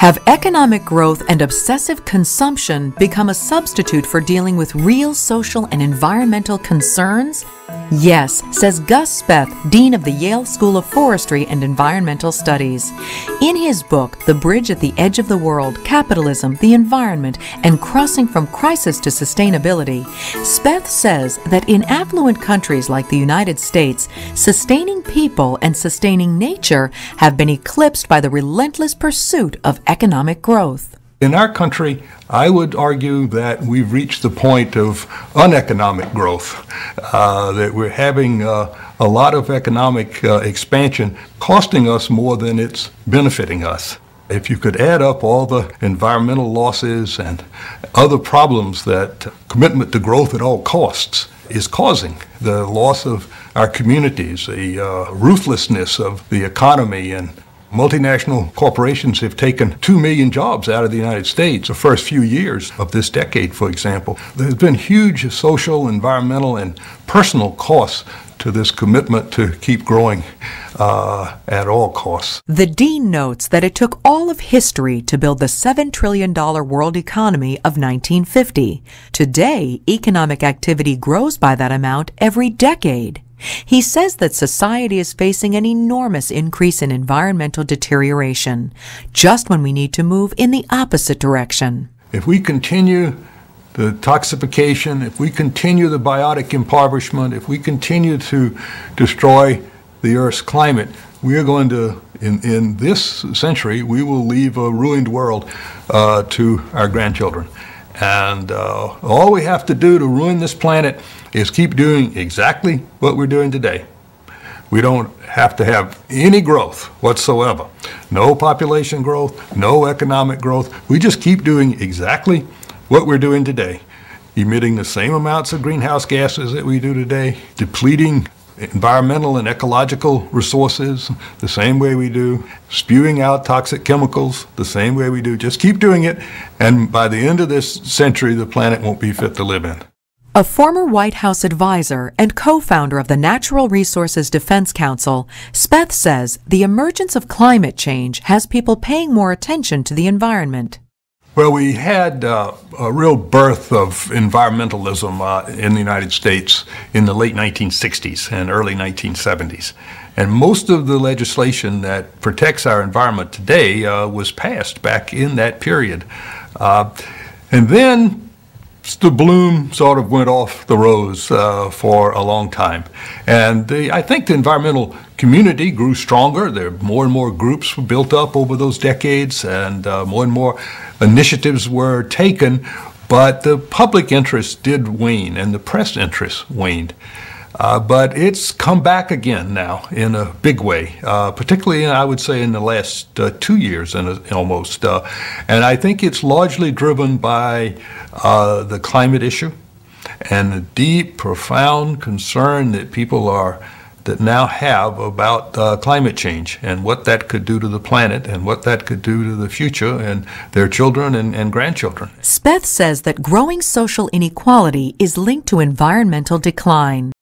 Have economic growth and obsessive consumption become a substitute for dealing with real social and environmental concerns? Yes, says Gus Speth, Dean of the Yale School of Forestry and Environmental Studies. In his book, The Bridge at the Edge of the World, Capitalism, the Environment, and Crossing from Crisis to Sustainability, Speth says that in affluent countries like the United States, sustaining people and sustaining nature have been eclipsed by the relentless pursuit of economic growth. In our country, I would argue that we've reached the point of uneconomic growth, that we're having a lot of economic expansion costing us more than it's benefiting us. If you could add up all the environmental losses and other problems that commitment to growth at all costs is causing, the loss of our communities, the ruthlessness of the economy, and multinational corporations have taken 2 million jobs out of the United States the first few years of this decade, for example. There's been huge social, environmental, and personal costs to this commitment to keep growing at all costs. The Dean notes that it took all of history to build the $7 trillion world economy of 1950. Today, economic activity grows by that amount every decade. He says that society is facing an enormous increase in environmental deterioration, just when we need to move in the opposite direction. If we continue the toxification, if we continue the biotic impoverishment, if we continue to destroy the Earth's climate, we are going to, in this century, we will leave a ruined world to our grandchildren. And all we have to do to ruin this planet is keep doing exactly what we're doing today. We don't have to have any growth whatsoever. No population growth, no economic growth. We just keep doing exactly what we're doing today, emitting the same amounts of greenhouse gases that we do today, depleting environmental and ecological resources the same way we do, spewing out toxic chemicals the same way we do. Just keep doing it, and by the end of this century, the planet won't be fit to live in. A former White House advisor and co-founder of the Natural Resources Defense Council, Speth says the emergence of climate change has people paying more attention to the environment. Well, we had a real birth of environmentalism in the United States in the late 1960s and early 1970s. And most of the legislation that protects our environment today was passed back in that period. And then the bloom sort of went off the rose for a long time. And I think the environmental community grew stronger. There more and more groups were built up over those decades, and more initiatives were taken, but the public interest did wane and the press interest waned. But it's come back again now in a big way, particularly, I would say, in the last 2 years almost. And I think it's largely driven by the climate issue and the deep, profound concern that people that now have about climate change and what that could do to the planet and what that could do to the future and their children and grandchildren. Speth says that growing social inequality is linked to environmental decline.